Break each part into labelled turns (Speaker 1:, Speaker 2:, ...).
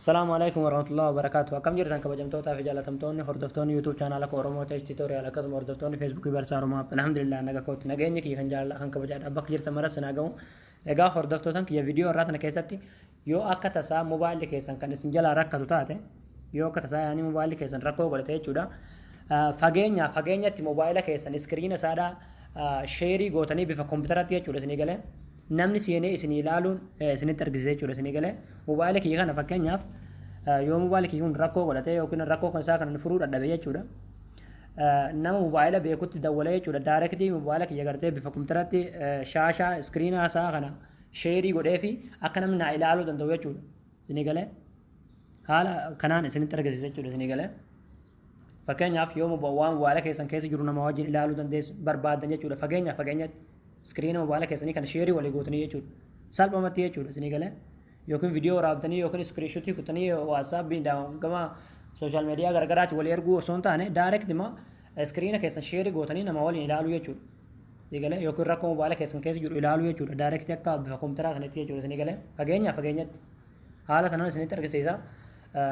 Speaker 1: السلام عليكم ورحمة الله وبركاته. كم جرتان كبجمتوتا في جالتمتوني هردفتوني يوتيوب channel ko Oromoo Tech Tutorial akkasuma hordoftoonni Facebook barsaaruma alhamdulillah naga kooti nageenyi kiyya kan jaalala kan kabajaa abbak jirta maras nagamu egaa hordoftootan kiyya video irraa tana keessatti yoo akka tasaa mobaayilli keessan kan isin jalaa rakkatu taate yoo akka tasaa yaani mobaayilli keessan rakkoo godhate jechuudha fageenyatti mobaayila keessan iskiriina isaadhaa sheerii gootanii bifa kompiitaratti jechuudha isinii galee namni seenee isinii ilaaluun isinitti argisiisee jechuudha isinii galee mobaayila kiyya kana fakkeenyaaf yoo mobaayila kiyya kun rakkoo godhatee yookiin rakkoo kan isaa kan furuu dadhabe jechuudha nama mobaayila beekutti dawwalee jechuudha daayirektii mobaayila kiyya gartee bifa kompiitaratti shaashaa iskiriina isaa kana sheerii godhee fi akka namni naa ilaaluu danda'u jechuudha isinii galee haala kanaan isinitti argisiisee jechuudha isinii galee fakkeenyaaf yoo waan mobaayila keessan keessa jiru nama wajjin ilaaluu dandeessu barbaadan jechuudha fageenyatti iskiriina mobaayila keessanii kana sheerii walii gootanii jechuudha salphumatti jechuudha isinii galee yookiin viidiyoo waraabtanii yookiin iskiriinshotii kutanii waasaappiin gama sooshaal miidiyaa garagaraatti walii erguu osoo hin taane daayirekti immoo iskiriina keessan sheerii gootanii nama waliin ilaaluu jechuudha isinii galee yookiin rakkoo mobaayila keessan keessa jiru ilaaluu jechuudha daayirekti akka bifa kompiitaraa kanatti jechuudha isinii galee fageenyatti haala sanaan isinitti argisiisa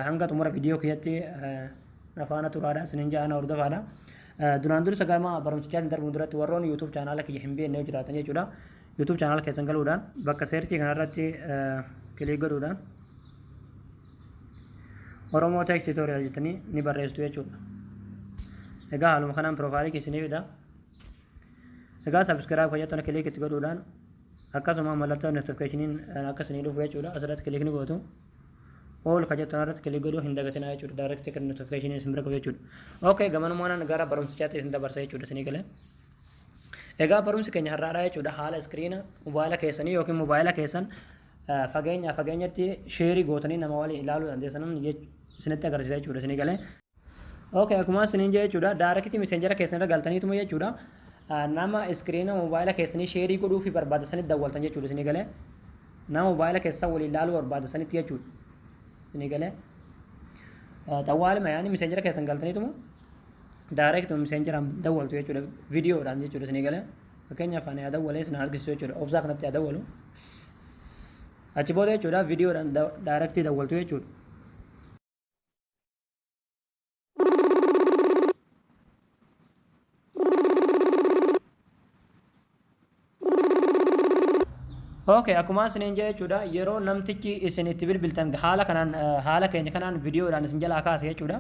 Speaker 1: hanga xumura viidiyoo kiyyatti nafaana turaadha isiniin jaana hordofaadha duraan dursa gama barumsichaatiin darbuun duratti warroon YouTube chaanaala kiyya hin beekne jiraatan jechuudha YouTube chaanaala keessan galuudhaan bakka seerchii kanarratti kilik godhuudhaan Oromoo Tech Tutorial jettanii ni barreessitu jechuudha egaa haaluma kanaan profaayilii keessanii fida egaa subscribe fayyadamtoota kilik itti godhuudhaan akkasuma mallattoo notificationin akkasanii dhufu jechuudha asirratti kilik ni gootu all kajettan irratti kilik godhuu hin dagatinaa jechuudha direct kan notification isin bira qabu jechuudha okay gamanumaan gara barumsichaatti isin dabarsa jechuudha isinii galee egaa barumsi keenya har'aadha jechuudha haala iskiriina mobaayila keessanii yookiin mobaayila keessan fageenyatti sheerii gootanii nama waliin ilaaluu dandeessan isinitti agarsiisa jechuudha isinii galee okay akkuma isiniin jee jechuudha direct messenger keessan irra galtaniituma jechuudha nama iskiriina mobaayila keessanii sheerii godhuu fi barbaadasanitti dawwaltan jechuudha isinii galee nama mobaayila keessan waliin ilaaluu barbaadasanitti jechuudha isinii galee xawwaalima yaani messenger keessan galtaniituma direct messengeraan dawwaltu jechuudha viidiyoodhaan jechuudha isinii galee fakkeenyaaf ani dawwalee isin argisiisu jechuudha obsaa kanatti dawwalu achi booda jechuudha viidiyoodhaan direct dawwaltu jechuudha okay akkuma isiniin jee jechuudha yeroo namtichi isin itti bilbiltan haala keenya kanaan viidiyoodhaan isin jalaa kaase jechuudha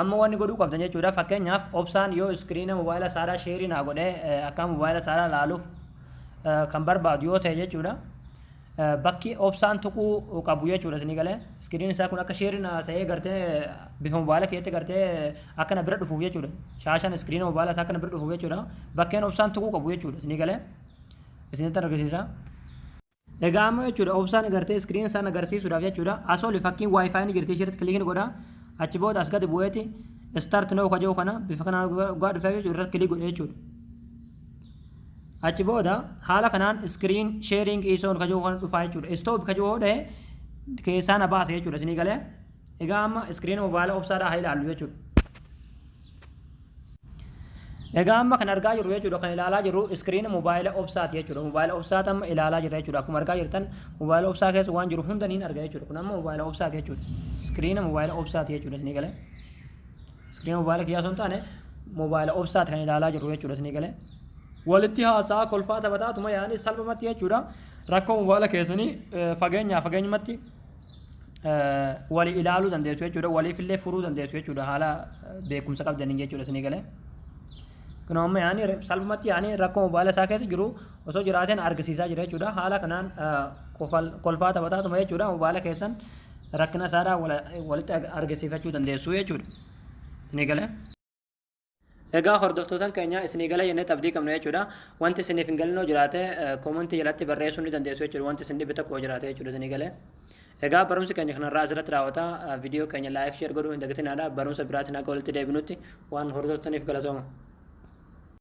Speaker 1: amma wanni godhuu qabdan jechuudha fakkeenyaaf obsaan yoo iskiriina mobaayila saaraa sheerii naa godhee akka mobaayila saaraa laaluuf kan barbaadu yoo ta'e jechuudha bakki obsaan tuquu qabu jechuudha isinii galee iskiriin isaa kun akka sheerii naa ta'ee gartee bifa mobaayila keetti gartee akka na bira dhufuuf jechuudha shaashaan iskiriina mobaayila isaa akka na bira dhufuuf jechuudha bakkeen obsaan tuquu qabu jechuudha isinii galee isinitti agarsiisa egaa amma jechuudha obsaan agartee iskiriin isaan agarsiisuudhaaf jechuudha asoli fakkiin waayifaayi ni jirti isheerratti kilikni godha achi booda as gadi bu'eeti start now kajoo kana bifa kanaan gaa dhufee jechuudha irratti kilik godhe jechuudha achi booda haala kanaan iskiriin sheering isoon kajoo kana dhufaa jechuudha stop kajoo hodhee keessaa na baase jechuudha isinii galee egaa amma iskiriin mobaayila obsaadhaa haa ilaallu jechuudha egaa amma kan argaa jirru jechuudha kan ilaalaa jirru iskiriina mobaayila obsaati jechuudha mobaayila obsaati amma ilaalaa jirra jechuudha akkuma argaa jirtan mobaayila obsaa keessa waan jiru hunda niin argaa jechuudha kun amma mobaayila obsaati jechuudha iskiriina mobaayila obsaati jechuudha isinii galee iskiriina mobaayila kiyyaa osoo hin taane mobaayila obsaati kan ilaalaa jirru jechuudha isinii galee walitti haasaa kolfaa taphataatuma yaani salphumatti jechuudha rakkoo mobaayila keessanii fageenyumatti walii ilaaluu dandeessu jechuudha waliifillee furuu dandeessu jechuudha haala beekumsa qabdaniin jechuudha isinii galee kun amma yaani salphumatti yaani rakkoo mobaayila isaa keessa jiru osoo jiraateen argisiisaa jira jechuudha haala kanaan kolfaa taphataatuma jechuudha mobaayila keessan rakkina isaadhaa walitti argisiifachuu dandeessu jechuudha isinii galee egaa hordoftootan keenya isinii galee jennee abdii qabna jechuudha wanti isiniif hin galinoo jiraate koomentii jalatti barreessuu ni dandeessu jechuudha wanti isin dhibe tokko jiraate jechuudha isinii galee egaa barumsi keenya kanarraa asirratti raawwata viidiyoo keenya laayik sheer godhuu hin dagatinaadha barumsa biraatiin akka walitti deebinutti waan hordoftaniif galatooma